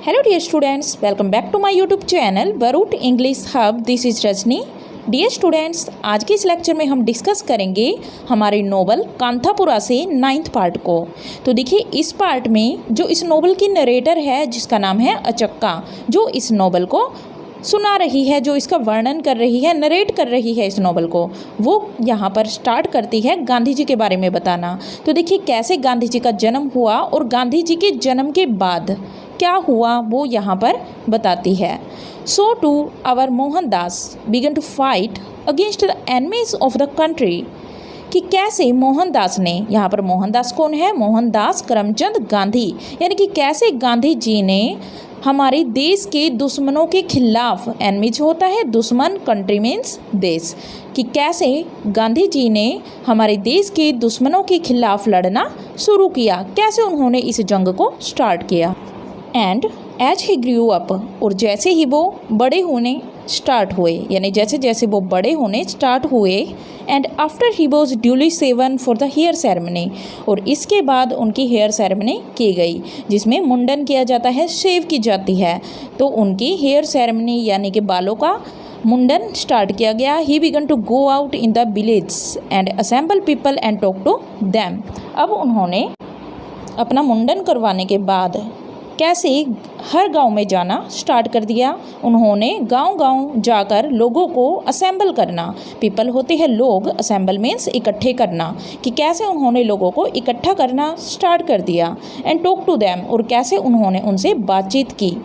Hello dear students, welcome back to my YouTube channel Baroot English Hub. This is Rajni. Dear students, आज के इस lecture में हम discuss करेंगे हमारे नोवेल कांथापुरा से 9th पार्ट को। तो देखिए, इस पार्ट में जो इस नोवेल की नरेटर है जिसका नाम है अचक्का, जो इस नोवेल को सुना रही है, जो इसका वर्णन कर रही है, नरेट कर रही है इस नोवेल को, वो यहाँ पर स्टार्ट करती है गांधी जी के बारे में बताना। तो देखिए कैसे गांधी जी का जन्म हुआ और गांधी जी के जन्म के बाद क्या हुआ वो यहाँ पर बताती है। So to our Mohandas began to fight against the enemies of the country, कि कैसे मोहनदास ने, यहाँ पर मोहनदास कौन है? मोहनदास करमचंद गांधी, यानी कि कैसे गांधी जी ने हमारे देश के दुश्मनों के खिलाफ, एनिमीज होता है दुश्मन, कंट्री मीन्स देश, कि कैसे गांधी जी ने हमारे देश के दुश्मनों के खिलाफ लड़ना शुरू किया, कैसे उन्होंने इस जंग को स्टार्ट किया। And as he grew up, और जैसे ही वो बड़े होने स्टार्ट हुए, यानी जैसे जैसे वो बड़े होने स्टार्ट हुए। And after he was duly shaven for the hair ceremony, और इसके बाद उनकी हेयर सेरेमनी की गई जिसमें मुंडन किया जाता है, शेव की जाती है। तो उनकी हेयर सेरेमनी यानी कि बालों का मुंडन स्टार्ट किया गया। He began to go out in the village and assemble people and talk to them. अब उन्होंने अपना मुंडन करवाने के बाद कैसे हर गांव में जाना स्टार्ट कर दिया। उन्होंने गांव-गांव जाकर लोगों को असेंबल करना, पीपल होते हैं लोग, असेंबल मीन्स इकट्ठे करना, कि कैसे उन्होंने लोगों को इकट्ठा करना स्टार्ट कर दिया। एंड टॉक टू दैम, और कैसे उन्होंने उनसे बातचीत की।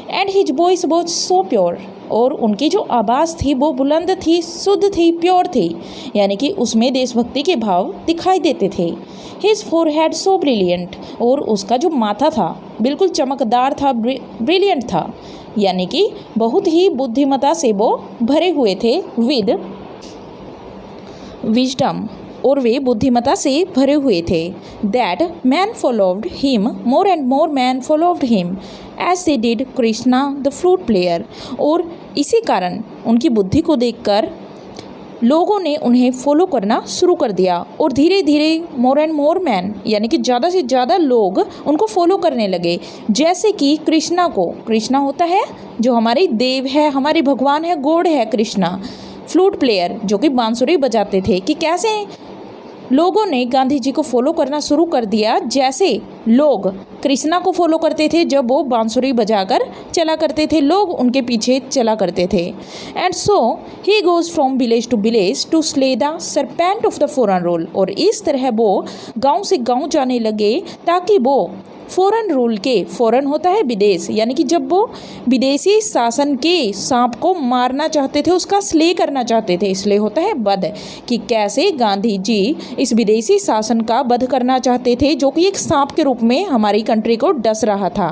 And his voice was so pure, और उनकी जो आवाज़ थी वो बुलंद थी, शुद्ध थी, प्योर थी, यानी कि उसमें देशभक्ति के भाव दिखाई देते थे। हिज फोरहेड सो ब्रिलियंट, और उसका जो माथा था बिल्कुल चमकदार था, ब्रिलियंट था, यानी कि बहुत ही बुद्धिमता से वो भरे हुए थे, विद विजडम, और वे बुद्धिमता से भरे हुए थे। That man followed him, more and more man followed him as they did Krishna the flute player, और इसी कारण उनकी बुद्धि को देखकर लोगों ने उन्हें फॉलो करना शुरू कर दिया, और धीरे धीरे मोर एंड मोर मैन, यानी कि ज़्यादा से ज़्यादा लोग उनको फॉलो करने लगे। जैसे कि कृष्णा को, कृष्णा होता है जो हमारे देव है, हमारे भगवान है, गॉड है कृष्णा, फ्लूट प्लेयर जो कि बांसुरी बजाते थे, कि कैसे लोगों ने गांधी जी को फॉलो करना शुरू कर दिया, जैसे लोग कृष्णा को फॉलो करते थे जब वो बांसुरी बजाकर चला करते थे, लोग उनके पीछे चला करते थे। And so he goes from village to slay the serpent of the foreign rule, और इस तरह वो गांव से गांव जाने लगे ताकि वो फॉरेन रूल के, फॉरेन होता है विदेश, यानी कि जब वो विदेशी शासन के सांप को मारना चाहते थे, उसका स्ले करना चाहते थे, इसलिए होता है वध, कि कैसे गांधी जी इस विदेशी शासन का वध करना चाहते थे जो कि एक सांप के रूप में हमारी कंट्री को डस रहा था।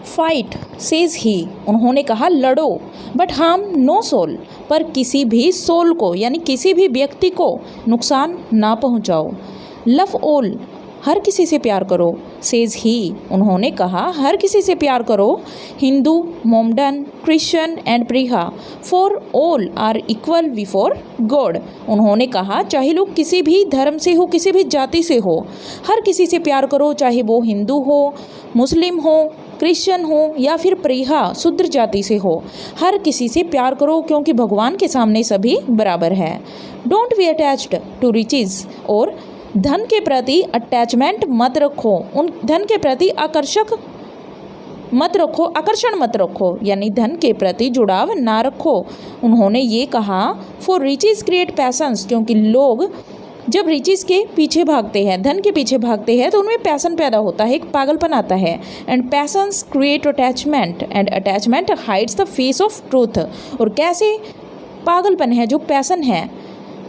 फाइट सेज ही, उन्होंने कहा लड़ो, बट हार्म नो सोल, पर किसी भी सोल को, यानी किसी भी व्यक्ति को नुकसान ना पहुंचाओ। लव ऑल, हर किसी से प्यार करो। सेज ही, उन्होंने कहा हर किसी से प्यार करो। Hindu, Mohammedan, Christian and pariah, for all are equal before God, उन्होंने कहा चाहे लोग किसी भी धर्म से हो, किसी भी जाति से हो, हर किसी से प्यार करो, चाहे वो हिंदू हो, मुस्लिम हो, क्रिश्चियन हो या फिर प्रीहा शूद्र जाति से हो, हर किसी से प्यार करो, क्योंकि भगवान के सामने सभी बराबर है। Don't be attached to riches, और धन के प्रति अटैचमेंट मत रखो, उन धन के प्रति आकर्षण मत रखो, यानी धन के प्रति जुड़ाव ना रखो। उन्होंने ये कहा फॉर रिचेस क्रिएट पैशंस, क्योंकि लोग जब रिचेस के पीछे भागते हैं, धन के पीछे भागते हैं, तो उनमें पैसन पैदा होता है, एक पागलपन आता है। And passions create attachment and attachment hides the face of truth, और कैसे पागलपन है जो पैसन है,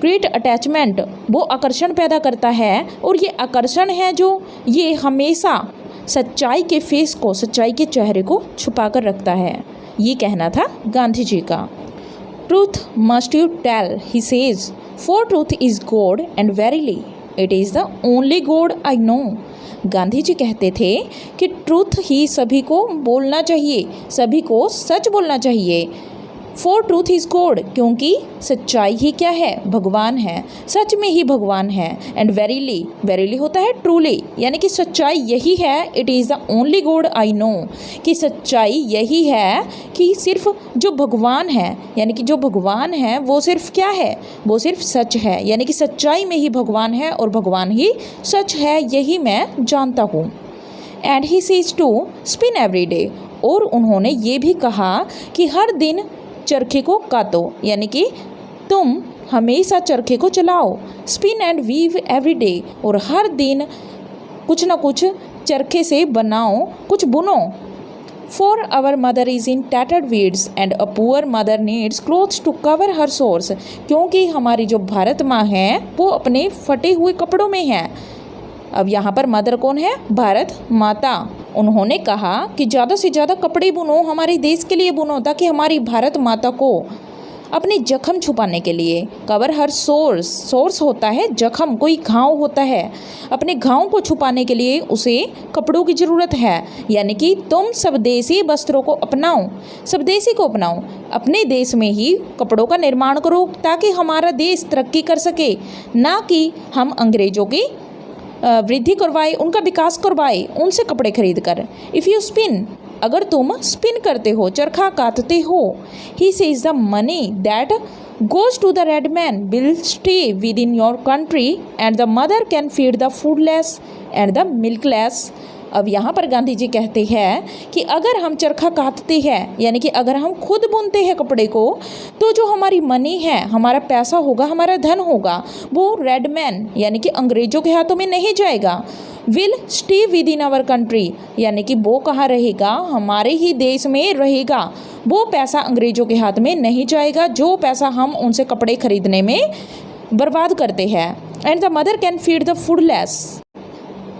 क्रिएट अटैचमेंट, वो आकर्षण पैदा करता है, और ये आकर्षण है जो ये हमेशा सच्चाई के फेस को, सच्चाई के चेहरे को छुपा कर रखता है। ये कहना था गांधी जी का। Truth must you tell, he says, for truth is God and verily it is the only God I know. Gandhi ji कहते थे कि ट्रूथ ही सभी को बोलना चाहिए, सभी को सच बोलना चाहिए, फॉर ट्रूथ इज़ गॉड, क्योंकि सच्चाई ही क्या है, भगवान है, सच में ही भगवान है। एंड वेरीली, वेरीली होता है ट्रूली, यानी कि सच्चाई यही है। It is the only God I no, कि सच्चाई यही है कि सिर्फ जो भगवान है, यानी कि जो भगवान है वो सिर्फ क्या है, वो सिर्फ सच है, यानी कि सच्चाई में ही भगवान है और भगवान ही सच है, यही मैं जानता हूँ। And he says to spin every day, और उन्होंने ये भी कहा कि हर दिन चरखे को कातो, यानी कि तुम हमेशा चरखे को चलाओ। Spin and weave every day, और हर दिन कुछ ना कुछ चरखे से बनाओ, कुछ बुनो। For our mother is in tattered weeds and a poor mother needs clothes to cover her sores, क्योंकि हमारी जो भारत माँ है वो अपने फटे हुए कपड़ों में है। अब यहाँ पर मदर कौन है, भारत माता। उन्होंने कहा कि ज़्यादा से ज़्यादा कपड़े बुनो, हमारे देश के लिए बुनो, ताकि हमारी भारत माता को अपने जख्म छुपाने के लिए, कवर हर सोर्स, सोर्स होता है जख्म, कोई घाव होता है, अपने घाव को छुपाने के लिए उसे कपड़ों की ज़रूरत है। यानी कि तुम स्वदेशी वस्त्रों को अपनाओ, स्वदेशी को अपनाओ, अपने देश में ही कपड़ों का निर्माण करो ताकि हमारा देश तरक्की कर सके, ना कि हम अंग्रेज़ों की वृद्धि करवाए, उनका विकास करवाए उनसे कपड़े खरीद कर। इफ़ यू स्पिन, अगर तुम स्पिन करते हो, चरखा काटते हो, he says the money that goes to the red man will stay within your country and the mother can feed the foodless and the milkless. अब यहाँ पर गांधी जी कहते हैं कि अगर हम चरखा काटते हैं, यानी कि अगर हम खुद बुनते हैं कपड़े को, तो जो हमारी मनी है, हमारा पैसा होगा, हमारा धन होगा, वो रेड मैन यानी कि अंग्रेज़ों के हाथों में नहीं जाएगा। Will stay within our country, यानी कि वो कहाँ रहेगा, हमारे ही देश में रहेगा। वो पैसा अंग्रेज़ों के हाथ में नहीं जाएगा, जो पैसा हम उनसे कपड़े खरीदने में बर्बाद करते हैं। And the mother can feed the foodless,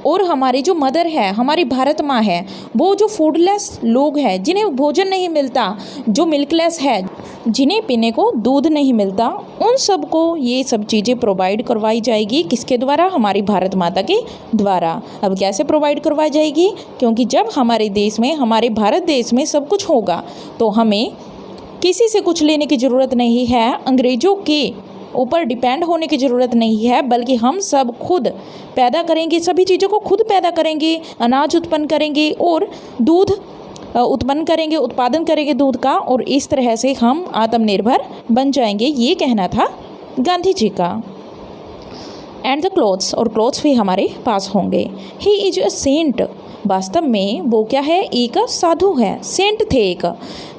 और हमारी जो मदर है, हमारी भारत माँ है, वो जो फूडलेस लोग हैं, जिन्हें भोजन नहीं मिलता, जो मिल्कलेस है, जिन्हें पीने को दूध नहीं मिलता, उन सब को ये सब चीज़ें प्रोवाइड करवाई जाएगी। किसके द्वारा, हमारी भारत माता के द्वारा। अब कैसे प्रोवाइड करवाई जाएगी, क्योंकि जब हमारे देश में, हमारे भारत देश में सब कुछ होगा तो हमें किसी से कुछ लेने की ज़रूरत नहीं है, अंग्रेज़ों के ऊपर डिपेंड होने की ज़रूरत नहीं है, बल्कि हम सब खुद पैदा करेंगे, सभी चीज़ों को खुद पैदा करेंगे, अनाज उत्पन्न करेंगे और दूध उत्पन्न करेंगे, उत्पादन करेंगे दूध का, और इस तरह से हम आत्मनिर्भर बन जाएंगे। ये कहना था गांधी जी का। एंड द क्लोथ्स, और क्लोथ्स भी हमारे पास होंगे। ही इज अ सेंट, वास्तव में वो क्या है, एक साधु है, सेंट थे एक।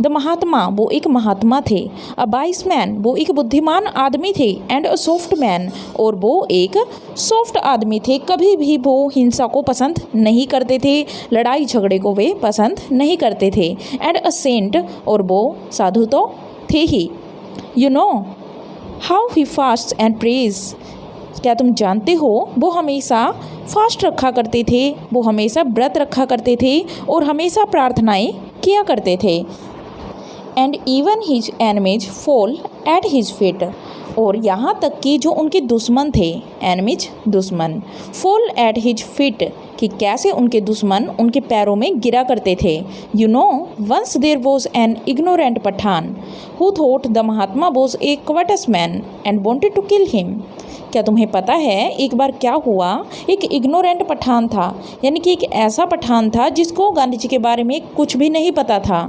द महात्मा, वो एक महात्मा थे। अ वाइस मैन, वो एक बुद्धिमान आदमी थे। एंड अ सॉफ्ट मैन, और वो एक सॉफ्ट आदमी थे। कभी भी वो हिंसा को पसंद नहीं करते थे, लड़ाई झगड़े को वे पसंद नहीं करते थे। एंड अ सेंट, और वो साधु तो थे ही। You know how he fast and prays, क्या तुम जानते हो वो हमेशा फास्ट रखा करते थे, वो हमेशा व्रत रखा करते थे और हमेशा प्रार्थनाएं किया करते थे। And even his enemies fall at his feet, और यहाँ तक कि जो उनके दुश्मन थे, एनिमीज दुश्मन, फॉल एट हिज फीट, कि कैसे उनके दुश्मन उनके पैरों में गिरा करते थे। You know once there was an ignorant Pathan who thought the Mahatma was a क्वटस man and wanted to kill him. क्या तुम्हें पता है एक बार क्या हुआ, एक इग्नोरेंट पठान था, यानी कि एक ऐसा पठान था जिसको गांधी जी के बारे में कुछ भी नहीं पता था।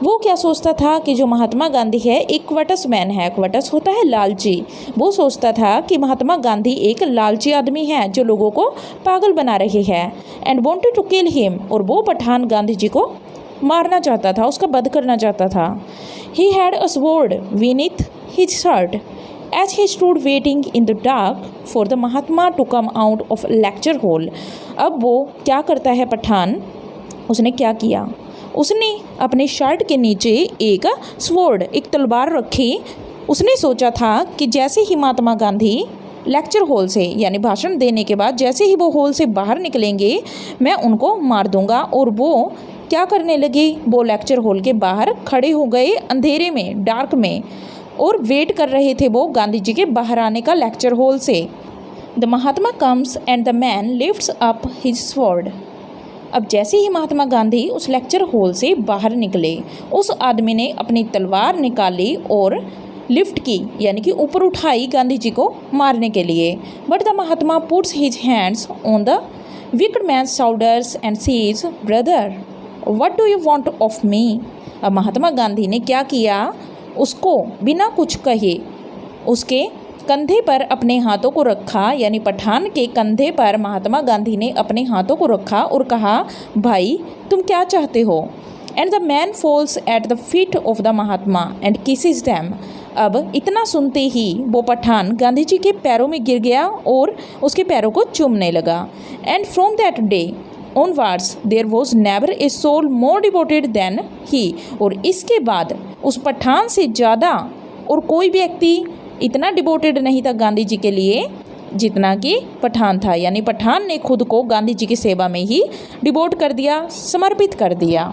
वो क्या सोचता था कि जो महात्मा गांधी है एक क्वटस मैन है, क्वटस होता है लालची। वो सोचता था कि महात्मा गांधी एक लालची आदमी है जो लोगों को पागल बना रही है। And wanted to kill him, और वो पठान गांधी जी को मारना चाहता था, उसका वध करना चाहता था। He had a sword beneath his shirt as he stood waiting in the dark for the Mahatma to come out of lecture hall। अब वो क्या करता है पठान, उसने क्या किया, उसने अपने शर्ट के नीचे एक स्वॉर्ड, एक तलवार रखी। उसने सोचा था कि जैसे ही महात्मा गांधी लेक्चर हॉल से, यानी भाषण देने के बाद जैसे ही वो हॉल से बाहर निकलेंगे, मैं उनको मार दूंगा। और वो क्या करने लगे, वो लेक्चर हॉल के बाहर खड़े हो गए अंधेरे में, डार्क में, और वेट कर रहे थे वो गांधी जी के बाहर आने का लेक्चर हॉल से। The Mahatma comes and the man lifts up his sword, अब जैसे ही महात्मा गांधी उस लेक्चर हॉल से बाहर निकले, उस आदमी ने अपनी तलवार निकाली और लिफ्ट की, यानी कि ऊपर उठाई गांधी जी को मारने के लिए। But the Mahatma puts his hands on the wicked man's shoulders and says, brother what do you want of me. अब महात्मा गांधी ने क्या किया, उसको बिना कुछ कहे उसके कंधे पर अपने हाथों को रखा, यानी पठान के कंधे पर महात्मा गांधी ने अपने हाथों को रखा और कहा, भाई तुम क्या चाहते हो। And the man falls at the feet of the Mahatma and kisses them. अब इतना सुनते ही वो पठान गांधी जी के पैरों में गिर गया और उसके पैरों को चूमने लगा। And from that day onwards there was never a soul more devoted than he. और इसके बाद उस पठान से ज़्यादा और कोई व्यक्ति इतना डिवोटेड नहीं था गांधी जी के लिए जितना कि पठान था, यानी पठान ने खुद को गांधी जी की सेवा में ही डिवोट कर दिया, समर्पित कर दिया।